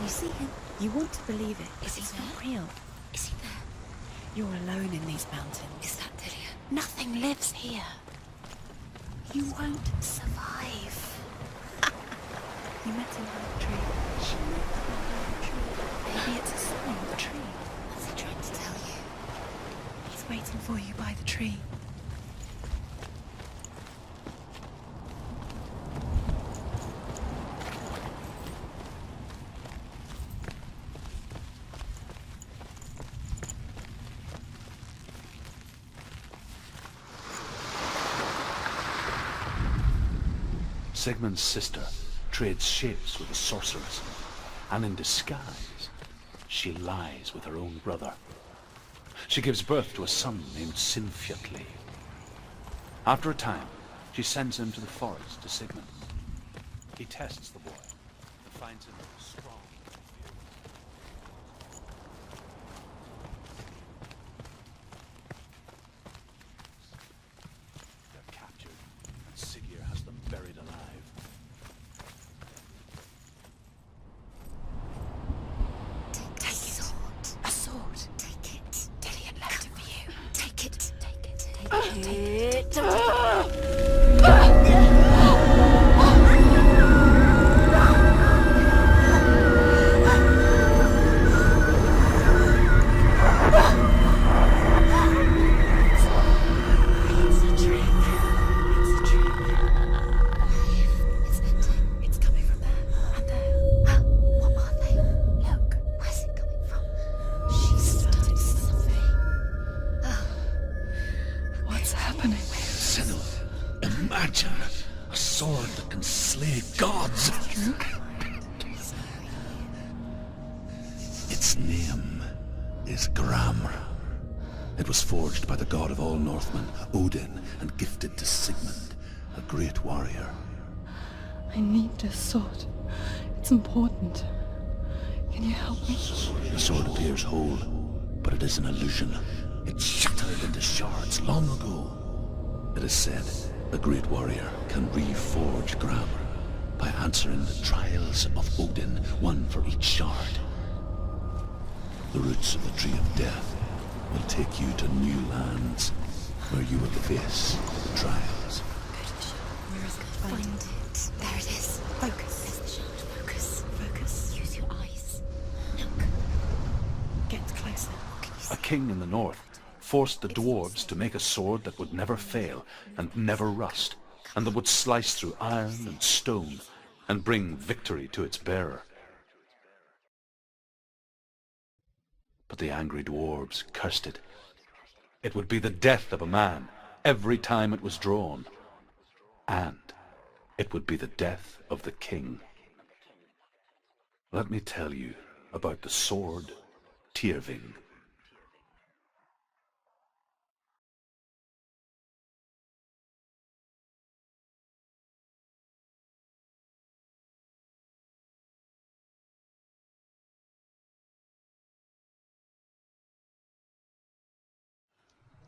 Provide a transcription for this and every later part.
You see him? You want to believe it. Is he It's there? not real. Is he there? You're alone in these mountains. Is that Dillian? Nothing lives here. You won't survive. You met him by the tree. She met him by the tree. Maybe it's a sign of the tree. What's he trying to tell you? He's waiting for you by the tree. Sigmund's sister trades shapes with a sorceress, and in disguise, she lies with her own brother. She gives birth to a son named Sinfjotli. After a time, she sends him to the forest to Sigmund. He tests the boy and finds him strong. They're captured, and Siggeir has them buried alive. Take a sword. A sword. Take it. Dillian left it for you. Take it. Take it. Take it. It's coming from there. And there. What are they? Look. Where's it coming from? She started something. What's happening? Senua, imagine a sword that can slay gods. Its name is Gramr. It was forged by the god of all Northmen, Odin, and gifted to Sigmund, a great warrior. I need this sword. It's important. Can you help me? The sword appears whole, but it is an illusion. It shattered into shards long ago. It is said a great warrior can reforge Gramr by answering the trials of Odin, one for each shard. The roots of the Tree of Death will take you to new lands where you will face trials. Where is it? Find it. There it is. Focus. There's the shard. Focus. Focus. Use your eyes. Look. Get closer. A king in the north forced the dwarves to make a sword that would never fail and never rust, and that would slice through iron and stone and bring victory to its bearer. But the angry dwarves cursed it. It would be the death of a man every time it was drawn, and it would be the death of the king. Let me tell you about the sword Tyrving.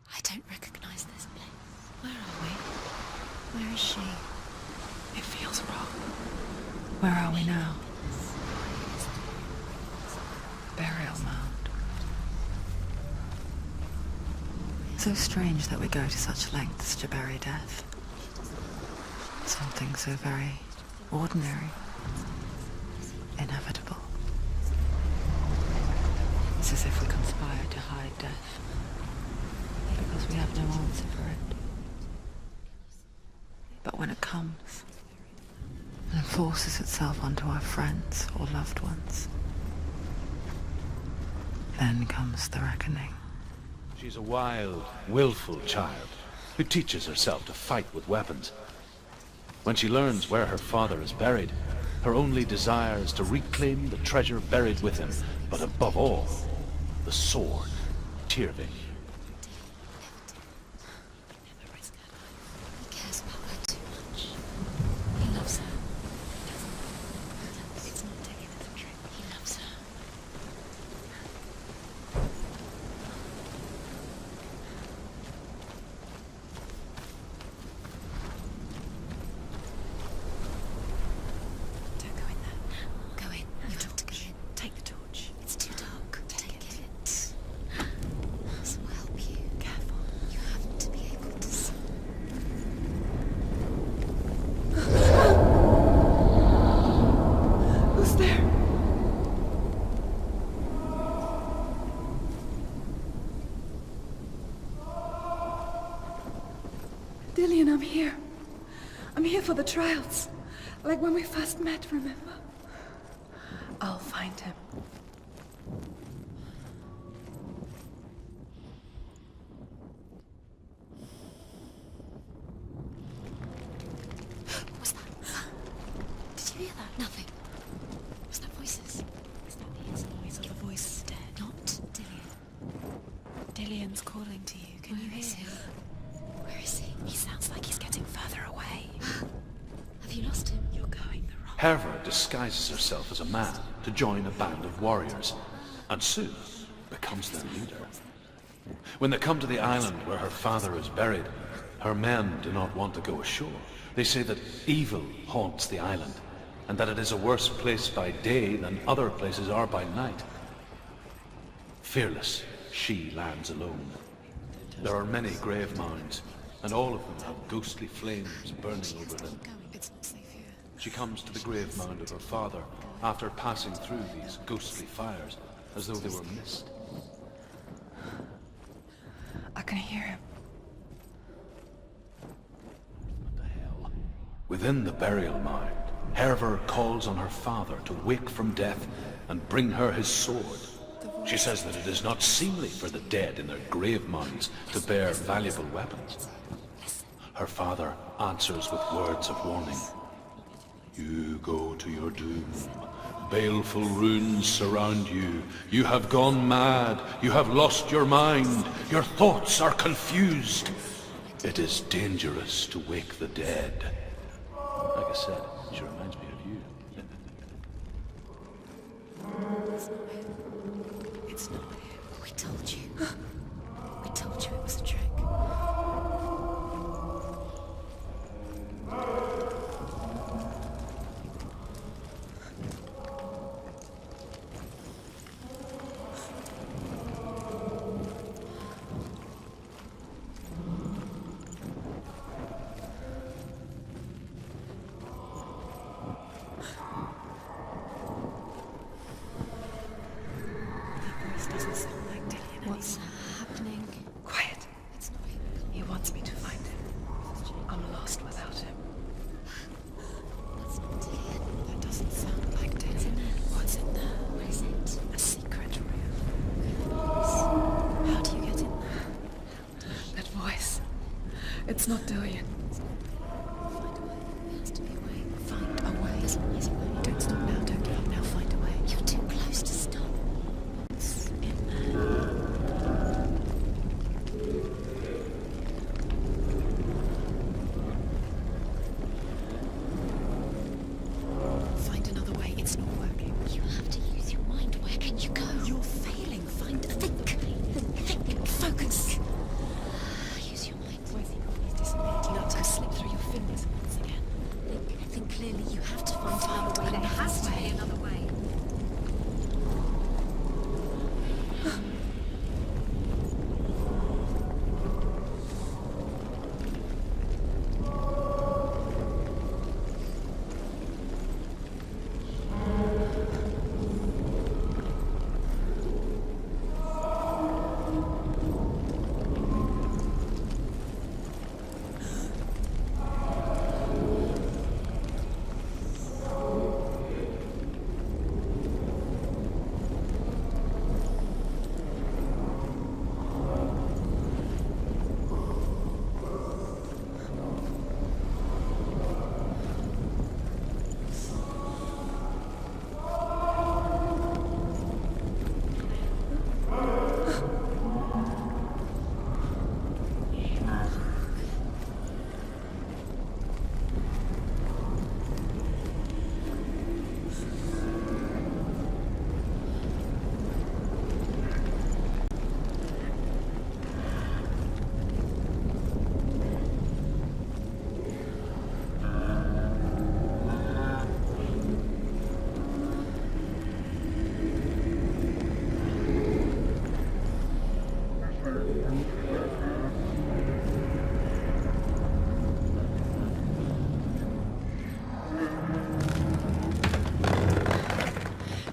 I don't recognize this place. Where are we? Where is she? It feels wrong. Where are we now? Burial mound. So strange that we go to such lengths to bury death. Something so very ordinary, inevitable. It's as if we conspire to hide death, because we have no answer for it. But when it comes and forces itself onto our friends or loved ones, then comes the reckoning. She's a wild, willful child who teaches herself to fight with weapons. When she learns where her father is buried, her only desire is to reclaim the treasure buried with him, but above all, the sword, Tyrving. He cares about her too much. He loves her. It's not taking the trick. He loves her. Don't go in there. Go in. You have to go in. here. I'm here for the trials. Like when we first met, remember? I'll find him. What was that? Did you hear that? Nothing. Was that voices? Is that the noise of the voice dead? Not Dillian. Dillian's calling to you. Can you hear him? Where is he? He sounds like he's getting further away. Have you lost him? You're going the wrong way. Herva disguises herself as a man to join a band of warriors, and soon becomes their leader. When they come to the island where her father is buried, her men do not want to go ashore. They say that evil haunts the island, and that it is a worse place by day than other places are by night. Fearless, she lands alone. There are many grave mounds, and all of them have ghostly flames burning over them. It's not safe here. She comes to the grave mound of her father after passing through these ghostly fires, as though they were mist. I can hear him. What the hell? Within the burial mound, Herva calls on her father to wake from death and bring her his sword. She says that it is not seemly for the dead in their grave mounds to bear valuable weapons. Her father answers with words of warning. You go to your doom. Baleful runes surround you. You have gone mad. You have lost your mind. Your thoughts are confused. It is dangerous to wake the dead. Like I said, she reminds me of you. It's not him. We told you. We told you it was a trick. This doesn't sound like Dillian. What's happening? Quiet. It's not him. He wants me to find him. I'm lost without him. That's not Dillian. That doesn't sound like Dillian. What's in there? What is it? A secret room. How do you get in there? That voice. It's not Dillian. Find a way. There has to be a way. Find a way. There's always a way. Don't stop now. Don't give up now. Find a way. You're too close to stop. What's in there? Find another way. It's not working. You have to use your mind. Where can you go? You're failing. Find a Think. Focus. Use your mind. Where's he gone? He's disappeared. You let him slip through your fingers once again. Think clearly. You have to find another way. There has to be another way.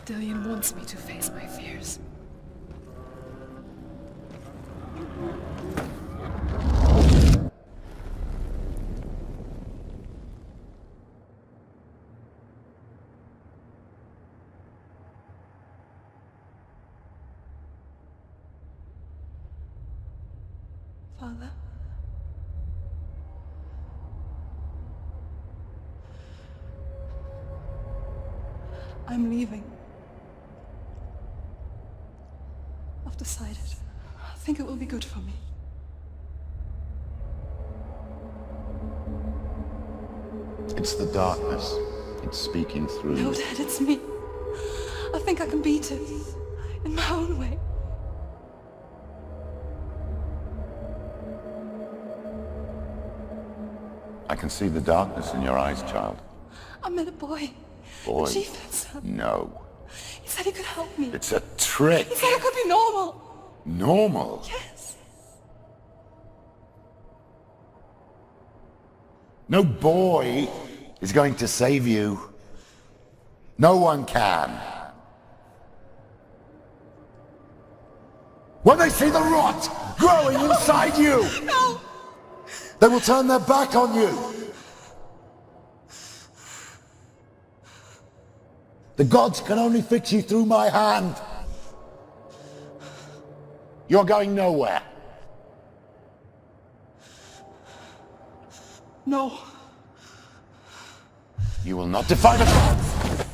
Dillian wants me to face my fears. Father. I'm leaving. I've decided. I think it will be good for me. It's the darkness. It's speaking through No, you. Dad, it's me. I think I can beat it. In my own way. I can see the darkness in your eyes, child. I met a boy. Boy. The chieftain's son. No. He said he could help me. It's a trick. He said I could be normal. Normal. Yes. No boy is going to save you. No one can. When they see the rot growing inside you, No! they will turn their back on you. The gods can only fix you through my hand. You're going nowhere. No. You will not defy the gods.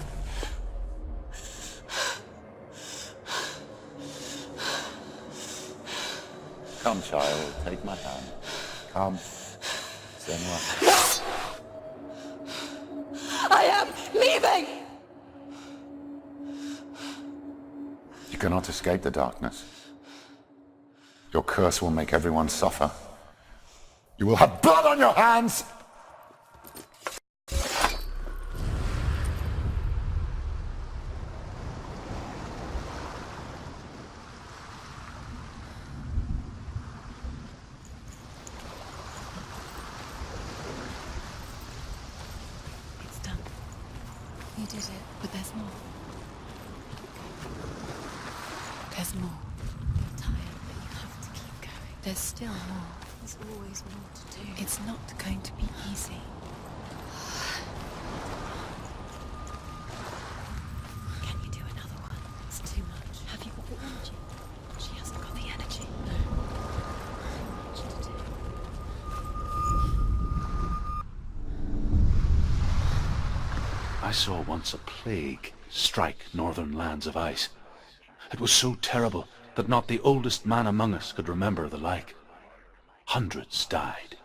Come, child, take my hand. Come. Senua. I am leaving! You cannot escape the darkness. Your curse will make everyone suffer. You will have blood on your hands! It's done. You did it, but there's more. There's more. You're tired, but you have to keep going. There's still more. There's always more to do. It's not going to be easy. Can you do another one? It's too much. Have you got the energy? She hasn't got the energy. No. Too much to do. I saw once a plague strike northern lands of ice. It was so terrible that not the oldest man among us could remember the like. Hundreds died.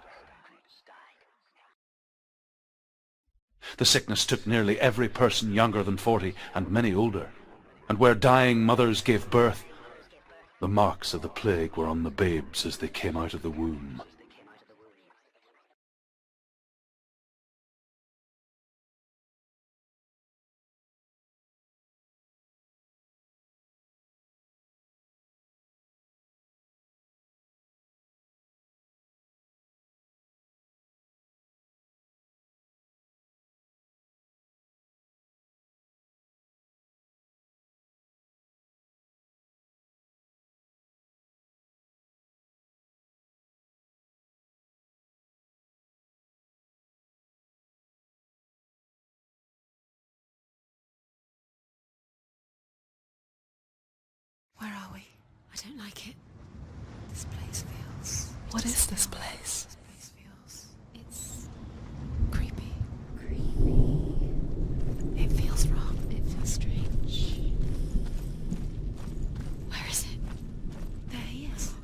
The sickness took nearly every person younger than 40 and many older, and where dying mothers gave birth, the marks of the plague were on the babes as they came out of the womb. Where are we? I don't like it. This place feels... What is this place? This place feels... It's... creepy. It feels wrong. It feels strange. Where is it? There he is.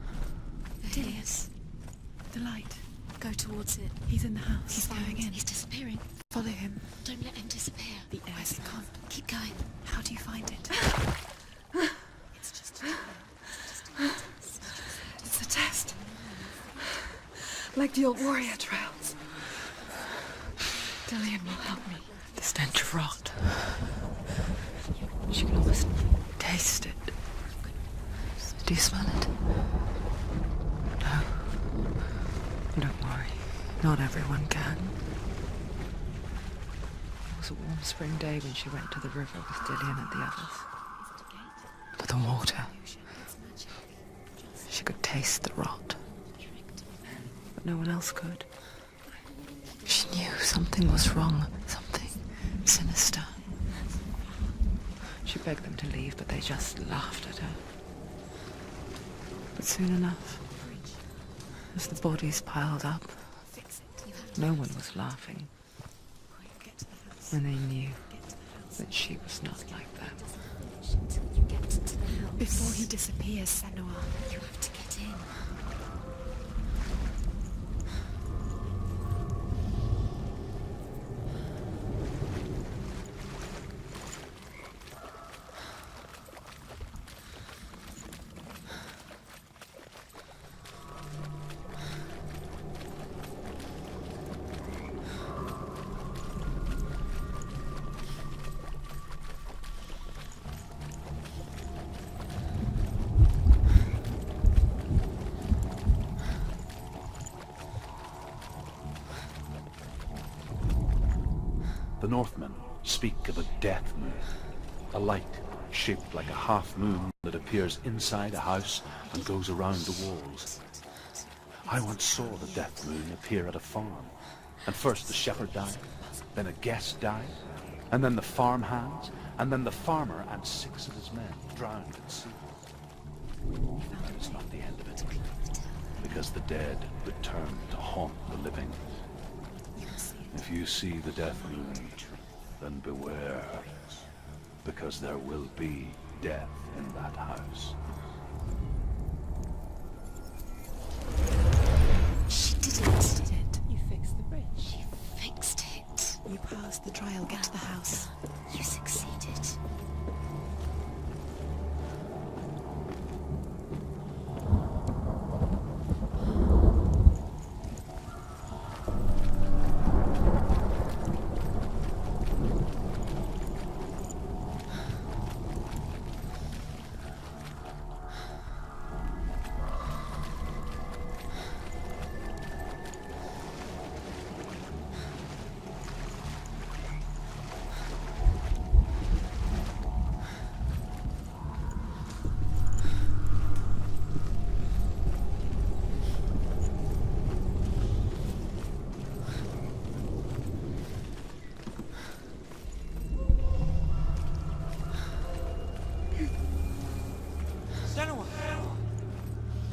There he is. The light. Go towards it. He's in the house. He's going in. He's disappearing. Follow him. Don't let him disappear. The air Where's he smells. gone? Keep going. How do you find it? It's just a test. It's a test. Like the old warrior trials. Dillian will help me. The stench of rot. She can almost taste it. Do you smell it? No. Don't worry. Not everyone can. It was a warm spring day when she went to the river with Dillian and the others. But the water. She could taste the rot. But no one else could. She knew something was wrong. Something sinister. She begged them to leave, but they just laughed at her. But soon enough, As the bodies piled up, no one was laughing. And they knew that she was not like them. Before he disappears, Senua, you have to get in. The Northmen speak of a death moon, a light shaped like a half moon that appears inside a house and goes around the walls. I once saw the death moon appear at a farm, and first the shepherd died, then a guest died, and then the farm hands, and then the farmer and 6 of his men drowned at sea. That is not the end of it, because the dead return to haunt the living. If you see the death moon, then beware, because there will be death in that house. She did it. You fixed the bridge. She fixed it. You passed the trial. Get to the house. You succeeded.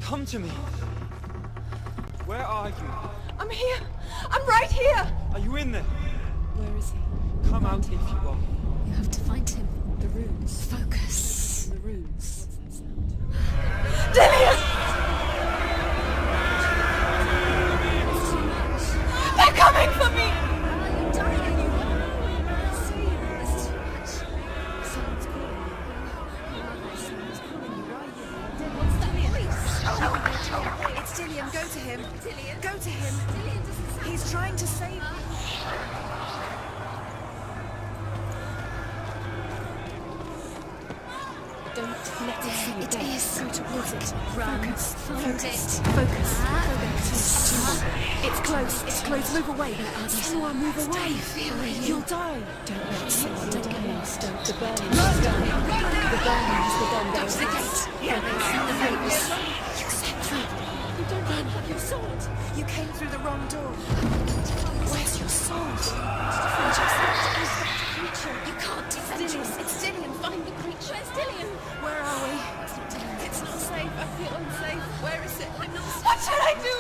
Come to me. Where are you? I'm here. I'm right here. Are you in there? Where is he? Come out if you are. You have to find him. The runes. Focus. The runes. Dillian! They're coming for me! Are you dying? There's too much. Someone's calling you. Someone's calling you right here. What's that? It's Dillian. Go to him. Dillian? Go to him. Dillian doesn't sound... He's trying to save you. Don't let it see you. It is. Go towards it. Run. Focus. Find Focus. it. Focus. Ah. It's close. It's close. Move away. Senua, move away. You'll die. Don't let it see you. Don't get lost. Don't. The burning has begun. The burning has begun. Go to the gate. Focus. You stepped through. You don't have your sword. You came through the wrong door. Where's your sword? You can't defend yourself. It's Dillian. Find the creature. Where's Dillian? Where are we? It's not safe. I feel unsafe. Where is it? I'm not safe. What should I do?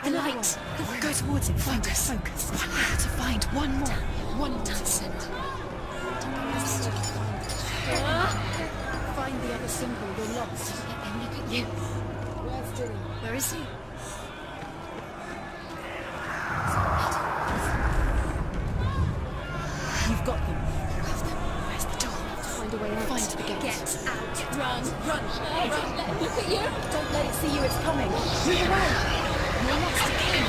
The light. Go towards it. Focus. Focus. One more to find. One more. One more. Find the other symbol. We're lost. And look at you. Where's Dillian? Where is he? You've got them. Where's the door? Find a way out. Find the gate. Get out. Run. Run. Run. Look at you. Don't let it see you. It's coming. Move away. You're lost again.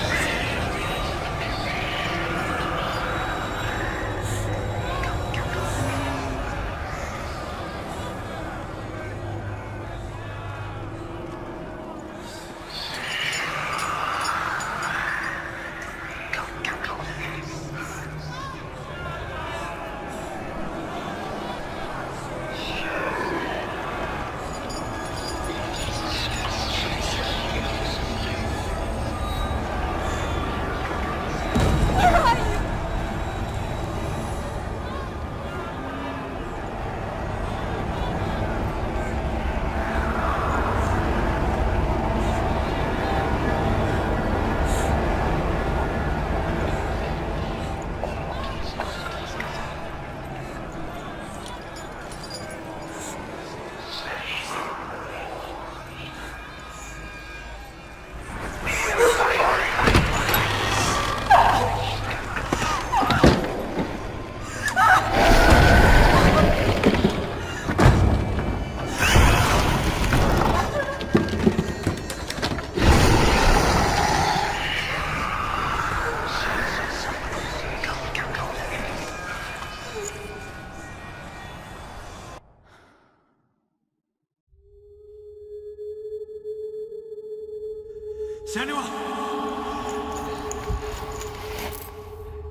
Senua!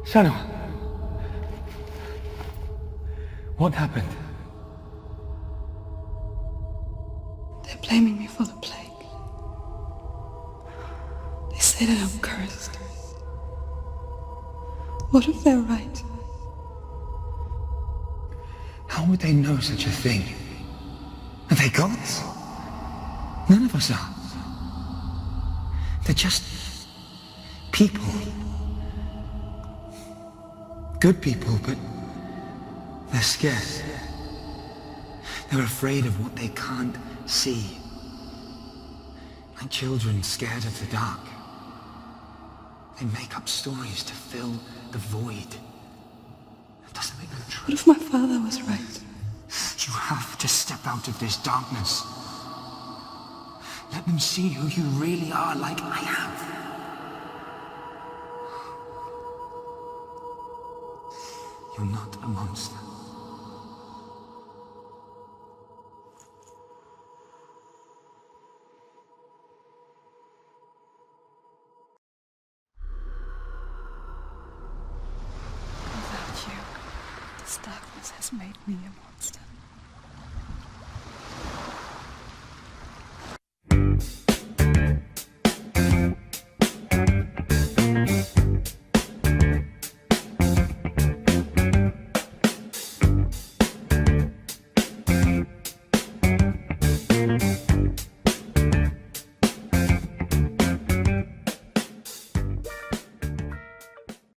Senua! What happened? They're blaming me for the plague. They say that I'm cursed. What if they're right? How would they know such a thing? Are they gods? None of us are. They're just people. Good people, but they're scared. They're afraid of what they can't see. Like children scared of the dark. They make up stories to fill the void. It doesn't make them true. What if my father was right? You have to step out of this darkness. Let them see who you really are, like I have. You're not a monster. Without you, this darkness has made me a monster.